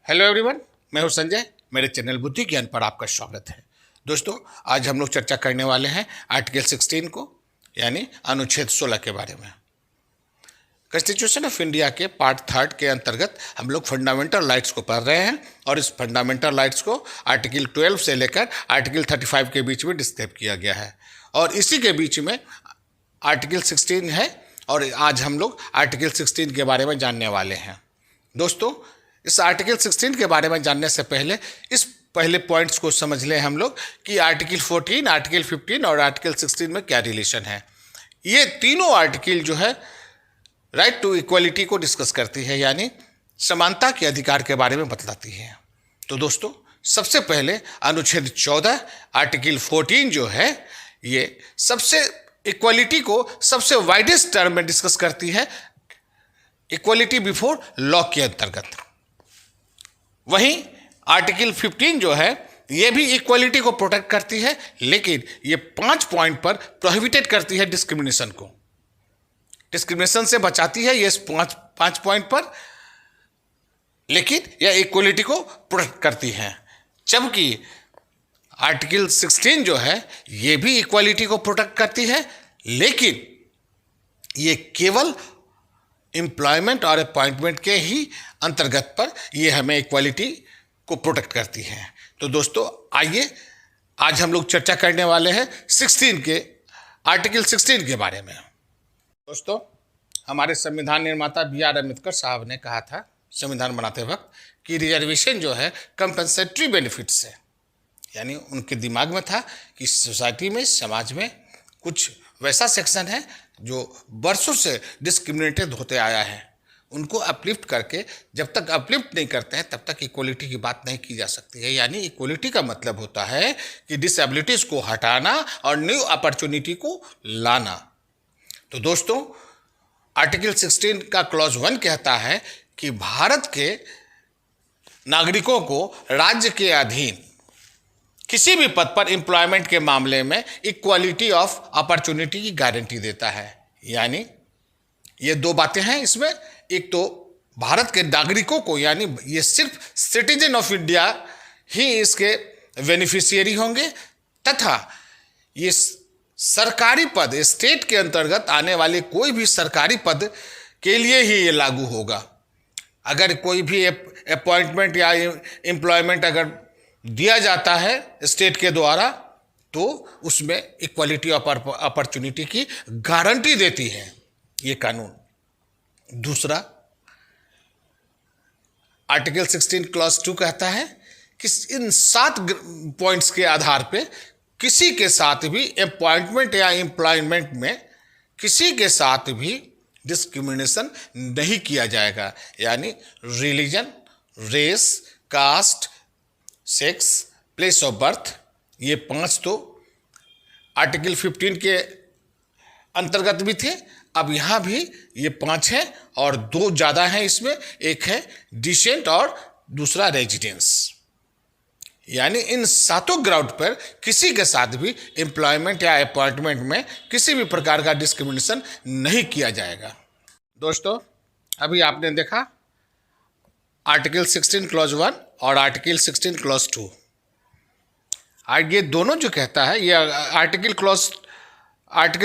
Hello everyone, मैं हूं संजय। मेरे चैनल बुद्धि ज्ञान पर आपका स्वागत है। दोस्तों, आज हम लोग चर्चा करने वाले हैं आर्टिकल 16 को, यानी अनुच्छेद 16 के बारे में। कॉन्स्टिट्यूशन ऑफ इंडिया के पार्ट 3 के अंतर्गत हम लोग फंडामेंटल राइट्स को पढ़ रहे हैं और इस फंडामेंटल राइट्स को आर्टिकल 12 से लेकर आर्टिकल 35 के बीच में डिस्क्राइब किया गया है और इसी के बीच में आर्टिकल 16 है और आज हम लोग आर्टिकल 16 के बारे में जानने वाले हैं। दोस्तों, इस आर्टिकल 16 के बारे में जानने से पहले इस पहले पॉइंट्स को समझ लें हम लोग कि आर्टिकल 14, आर्टिकल 15 और आर्टिकल 16 में क्या रिलेशन है। ये तीनों आर्टिकल जो है राइट टू इक्वलिटी को डिस्कस करती है, यानी समानता के अधिकार के बारे में बतलाती है। तो दोस्तों, सबसे पहले अनुच्छेद 14 आर्टिकल 14 जो है ये सबसे इक्वलिटी को सबसे वाइडेस्ट टर्म में डिस्कस करती है, इक्वलिटी बिफोर लॉ के अंतर्गत। वहीं आर्टिकल 15 जो है ये भी इक्वलिटी को प्रोटेक्ट करती है, लेकिन ये 5 पॉइंट पर प्रोहिबिटेड करती है डिस्क्रिमिनेशन को, डिस्क्रिमिनेशन से बचाती है ये 5 पॉइंट पर, लेकिन यह इक्वलिटी को प्रोटेक्ट करती है। जबकि आर्टिकल 16 जो है ये भी इक्वलिटी को प्रोटेक्ट करती है, लेकिन ये केवल एम्प्लॉयमेंट और अपॉइंटमेंट के ही अंतर्गत पर ये हमें इक्वालिटी को प्रोटेक्ट करती है। तो दोस्तों, आइए आज हम लोग चर्चा करने वाले हैं आर्टिकल 16 के बारे में। दोस्तों, हमारे संविधान निर्माता B.R. अम्बेडकर साहब ने कहा था संविधान बनाते वक्त कि रिजर्वेशन जो है कंपनसेटरी बेनिफिट्स है, यानी उनके दिमाग में था कि सोसाइटी में, समाज में कुछ वैसा सेक्शन है जो बरसों से डिस्क्रिमिनेटेड होते आया है, उनको अपलिफ्ट करके जब तक अपलिफ्ट नहीं करते हैं तब तक इक्वलिटी की बात नहीं की जा सकती है। यानी इक्वलिटी का मतलब होता है कि डिसेबिलिटीज़ को हटाना और न्यू अपॉर्चुनिटी को लाना। तो दोस्तों, आर्टिकल 16 का क्लॉज 1 कहता है कि भारत के नागरिकों को राज्य के अधीन किसी भी पद पर एम्प्लॉयमेंट के मामले में इक्वालिटी ऑफ अपॉर्चुनिटी की गारंटी देता है। यानी ये दो बातें हैं इसमें, एक तो भारत के नागरिकों को, यानी ये सिर्फ सिटीजन ऑफ इंडिया ही इसके बेनिफिशियरी होंगे, तथा ये सरकारी पद, स्टेट के अंतर्गत आने वाले कोई भी सरकारी पद के लिए ही ये लागू होगा। अगर कोई भी अपॉइंटमेंट या एम्प्लॉयमेंट अगर दिया जाता है स्टेट के द्वारा तो उसमें इक्वालिटी ऑफ अपॉर्चुनिटी की गारंटी देती है ये कानून। दूसरा, आर्टिकल 16 क्लॉज 2 कहता है कि इन 7 पॉइंट्स के आधार पे किसी के साथ भी अपॉइंटमेंट या एम्प्लॉयमेंट में किसी के साथ भी डिस्क्रिमिनेशन नहीं किया जाएगा। यानी religion, race, caste, sex, place of birth, ये 5 तो आर्टिकल 15 के अंतर्गत भी थे, अब यहाँ भी ये 5 हैं और 2 ज़्यादा हैं इसमें, एक है डिसेंट और दूसरा रेजिडेंस। यानी इन 7 ग्राउंड पर किसी के साथ भी एम्प्लॉयमेंट या अपॉइंटमेंट में किसी भी प्रकार का डिस्क्रिमिनेशन नहीं किया जाएगा। दोस्तों, अभी आपने देखा आर्टिकल 16 क्लॉज 1 और आर्टिकल 16 क्लॉज 2। ये दोनों जो कहता है, ये आर्टिकल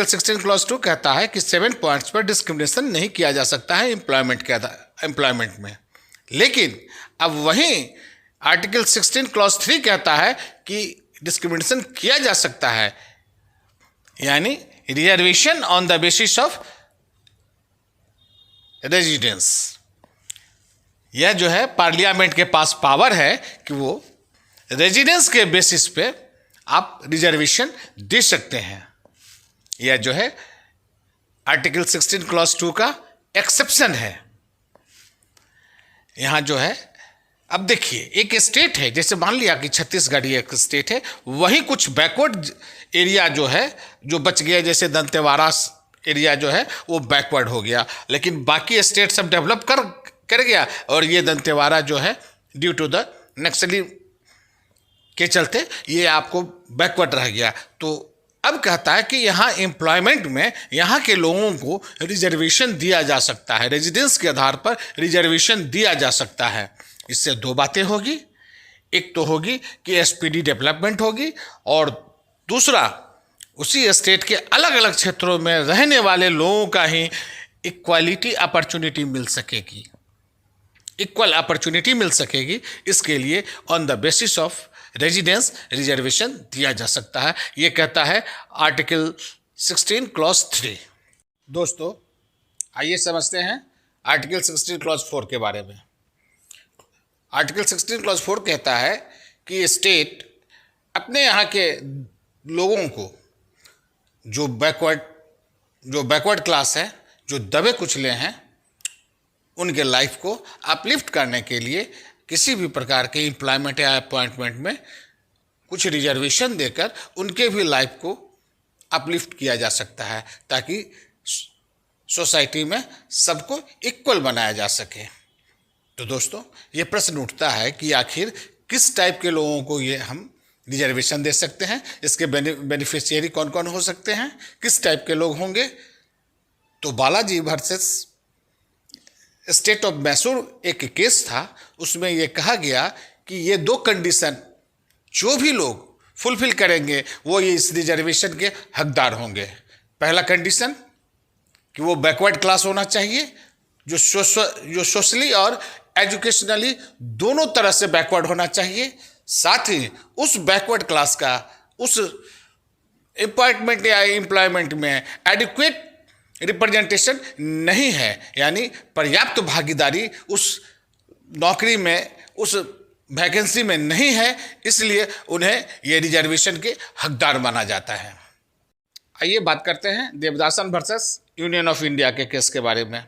16 क्लॉज 2 कहता है कि 7 पॉइंट्स पर डिस्क्रिमिनेशन नहीं किया जा सकता है एम्प्लॉयमेंट में। लेकिन अब वहीं आर्टिकल 16 क्लॉज 3 कहता है कि डिस्क्रिमिनेशन किया जा सकता है, यानी reservation on the basis of residence. यह जो है पार्लियामेंट के पास पावर है कि वो रेजिडेंस के बेसिस पे आप रिजर्वेशन दे सकते हैं। यह जो है आर्टिकल 16 क्लॉज 2 का एक्सेप्शन है। यहाँ जो है, अब देखिए, एक स्टेट है, जैसे मान लिया कि छत्तीसगढ़ एक स्टेट है, वहीं कुछ बैकवर्ड एरिया जो है जो बच गया, जैसे दंतेवाड़ा एरिया जो है वो बैकवर्ड हो गया, लेकिन बाकी स्टेट सब डेवलप कर गया और ये दंतेवाड़ा जो है ड्यू टू द नक्सली के चलते ये आपको बैकवर्ड रह गया। तो अब कहता है कि यहाँ एम्प्लॉयमेंट में यहाँ के लोगों को रिजर्वेशन दिया जा सकता है, रेजिडेंस के आधार पर रिजर्वेशन दिया जा सकता है। इससे दो बातें होगी। एक तो होगी कि एसपीडी डेवलपमेंट होगी, और दूसरा उसी स्टेट के अलग अलग क्षेत्रों में रहने वाले लोगों का ही इक्वालिटी अपॉर्चुनिटी मिल सकेगी, इक्वल अपॉर्चुनिटी मिल सकेगी। इसके लिए on the basis of residence reservation दिया जा सकता है, ये कहता है आर्टिकल 16 क्लॉज 3। दोस्तों आइए समझते हैं आर्टिकल 16 क्लॉज 4 के बारे में। आर्टिकल 16 क्लॉज 4 कहता है कि स्टेट अपने यहाँ के लोगों को, जो बैकवर्ड क्लास है, जो दबे कुचले हैं, उनके लाइफ को अपलिफ्ट करने के लिए किसी भी प्रकार के एम्प्लॉयमेंट या अपॉइंटमेंट में कुछ रिजर्वेशन देकर उनके भी लाइफ को अपलिफ्ट किया जा सकता है, ताकि सोसाइटी में सबको इक्वल बनाया जा सके। तो दोस्तों ये प्रश्न उठता है कि आखिर किस टाइप के लोगों को ये हम रिजर्वेशन दे सकते हैं, इसके बेनिफिशियरी कौन कौन हो सकते हैं, किस टाइप के लोग होंगे। तो Balaji versus state of Mysore एक केस था, उसमें यह कहा गया कि ये दो कंडीशन जो भी लोग फुलफिल करेंगे वो ये इस रिजर्वेशन के हकदार होंगे। पहला कंडीशन कि वो बैकवर्ड क्लास होना चाहिए, जो सोशली और एजुकेशनली दोनों तरह से बैकवर्ड होना चाहिए। साथ ही उस बैकवर्ड क्लास का उस अपॉइंटमेंट या एम्प्लॉयमेंट में एडिक्वेट रिप्रेजेंटेशन नहीं है, यानी पर्याप्त भागीदारी उस नौकरी में, उस वैकेंसी में नहीं है, इसलिए उन्हें ये रिजर्वेशन के हकदार माना जाता है। आइए बात करते हैं Devadasan versus union of India के केस के बारे में।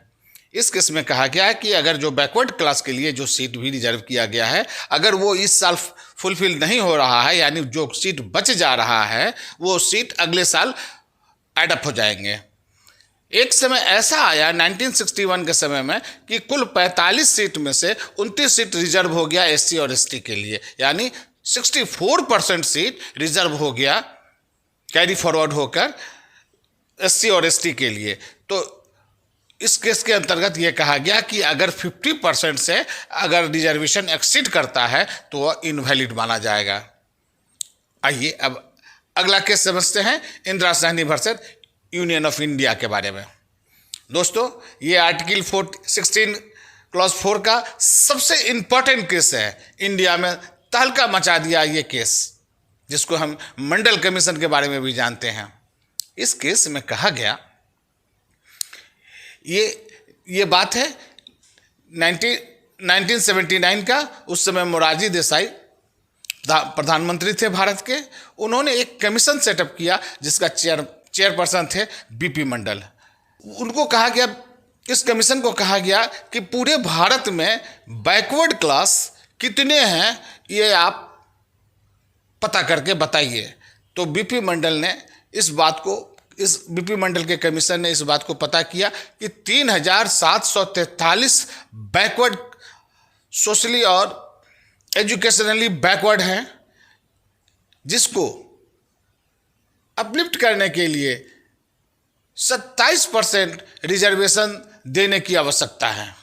इस केस में कहा गया है कि अगर जो बैकवर्ड क्लास के लिए जो सीट भी रिजर्व किया गया है, अगर वो इस साल फुलफिल नहीं हो रहा है, यानी जो सीट बच जा रहा है, वो सीट अगले साल एडअप हो जाएंगे। एक समय ऐसा आया 1961 के समय में कि कुल 45 सीट में से 29 सीट रिजर्व हो गया एससी और एसटी के लिए, यानी 64% सीट रिजर्व हो गया, कैरी फॉरवर्ड होकर एससी और एसटी के लिए। तो इस केस के अंतर्गत यह कहा गया कि अगर 50% से अगर रिजर्वेशन एक्सीड करता है तो वह इनवैलिड माना जाएगा। आइए अब अगला केस समझते हैं Indira Sawhney versus union of India के बारे में। दोस्तों ये आर्टिकल 16 क्लॉज 4 का सबसे इंपॉर्टेंट केस है। इंडिया में तहलका मचा दिया ये केस, जिसको हम मंडल कमीशन के बारे में भी जानते हैं। इस केस में कहा गया, ये बात है 1979 का। उस समय मोरारजी देसाई प्रधानमंत्री थे भारत के। उन्होंने एक कमीशन सेटअप किया जिसका चेयरपर्सन थे बीपी मंडल। उनको कहा गया, इस कमीशन को कहा गया कि पूरे भारत में बैकवर्ड क्लास कितने हैं ये आप पता करके बताइए। तो बीपी मंडल ने इस बीपी मंडल के कमीशन ने इस बात को पता किया कि 3743 बैकवर्ड, सोशली और एजुकेशनली बैकवर्ड हैं, जिसको अपलिफ्ट करने के लिए 27% रिजर्वेशन देने की आवश्यकता है।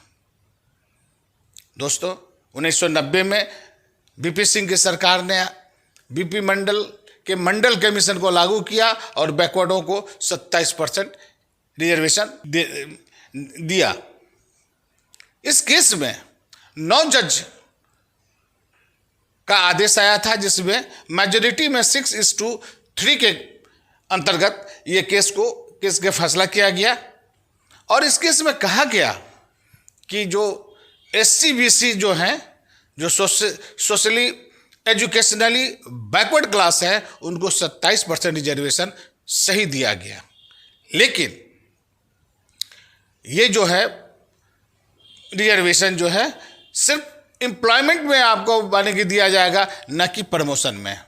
दोस्तों 1990 में बीपी सिंह की सरकार ने बीपी मंडल के मंडल कमीशन को लागू किया और बैकवर्डों को 27% रिजर्वेशन दिया। इस केस में 9 जज का आदेश आया था, जिसमें मेजॉरिटी में 6:3 के अंतर्गत ये केस के फैसला किया गया। और इस केस में कहा गया कि जो एससी बीसी जो हैं, जो सोशली एजुकेशनली बैकवर्ड क्लास है, उनको 27% रिजर्वेशन सही दिया गया। लेकिन ये जो है रिजर्वेशन जो है सिर्फ एम्प्लॉयमेंट में आपको माने कि दिया जाएगा, न कि प्रमोशन में।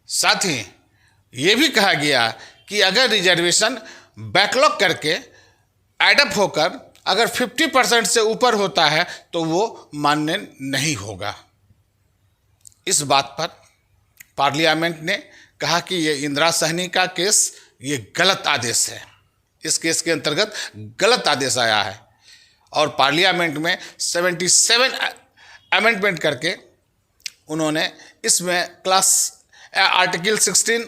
साथ ही ये भी कहा गया कि अगर रिजर्वेशन बैकलॉग करके एडअप होकर अगर 50% से ऊपर होता है तो वो मान्य नहीं होगा। इस बात पर पार्लियामेंट ने कहा कि ये इंदिरा सहनी का केस ये गलत आदेश है, इस केस के अंतर्गत गलत आदेश आया है। और पार्लियामेंट में 77 अमेंडमेंट करके उन्होंने इसमें आर्टिकल 16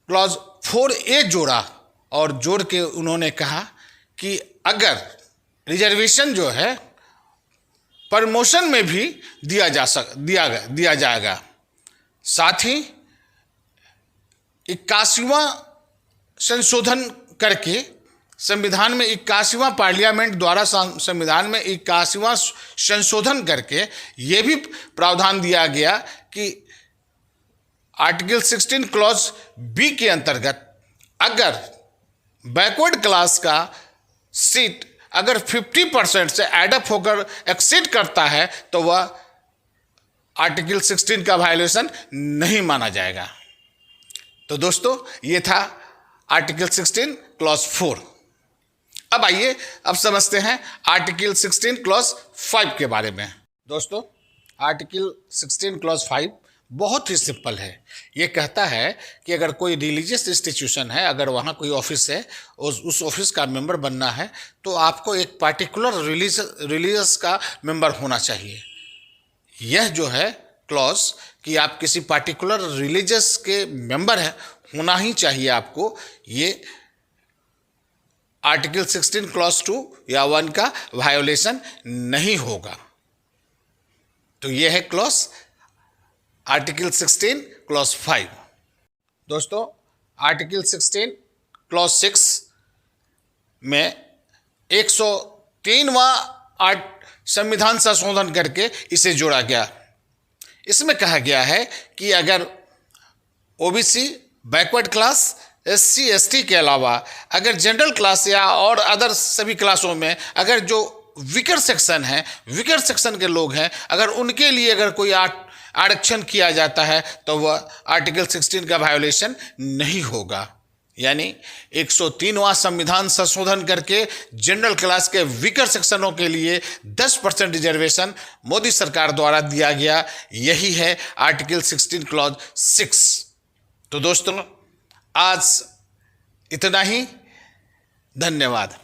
क्लॉज 4A जोड़ा और जोड़ के उन्होंने कहा कि अगर रिजर्वेशन जो है प्रमोशन में भी दिया जाएगा। साथ ही 81वां संशोधन करके संविधान में 81वां पार्लियामेंट द्वारा संविधान में 81वां संशोधन करके ये भी प्रावधान दिया गया कि आर्टिकल 16 क्लॉज बी के अंतर्गत अगर बैकवर्ड क्लास का सीट अगर 50% से एडअप होकर एक्सीड करता है तो वह आर्टिकल 16 का वायलेशन नहीं माना जाएगा। तो दोस्तों ये था आर्टिकल 16 क्लॉज 4। अब आइए अब समझते हैं आर्टिकल 16 क्लॉज 5 के बारे में। दोस्तों आर्टिकल 16 क्लॉज 5 बहुत ही सिंपल है। ये कहता है कि अगर कोई रिलीजियस इंस्टीट्यूशन है, अगर वहाँ कोई ऑफिस है, उस ऑफिस का मेंबर बनना है तो आपको एक पार्टिकुलर रिलीजियस का मेंबर होना चाहिए। यह जो है क्लॉज कि आप किसी पार्टिकुलर रिलीजियस के मेंबर है होना ही चाहिए आपको, ये आर्टिकल 16 क्लॉज 2 या 1 का वायोलेशन नहीं होगा। तो यह है क्लॉज आर्टिकल 16 क्लॉज 5। दोस्तों आर्टिकल 16 क्लॉज 6 में 103वां संविधान संशोधन करके इसे जोड़ा गया। इसमें कहा गया है कि अगर OBC, backward class, SC ST के अलावा अगर जनरल क्लास या और अदर सभी क्लासों में अगर जो वीकर सेक्शन है, वीकर सेक्शन के लोग हैं, अगर उनके लिए अगर कोई आरक्षण किया जाता है तो वह आर्टिकल 16 का वायोलेशन नहीं होगा। यानी 103वां संविधान संशोधन करके जनरल क्लास के वीकर सेक्शनों के लिए 10% रिजर्वेशन मोदी सरकार द्वारा दिया गया। यही है आर्टिकल 16 क्लॉज 6। तो दोस्तों आज इतना ही, धन्यवाद।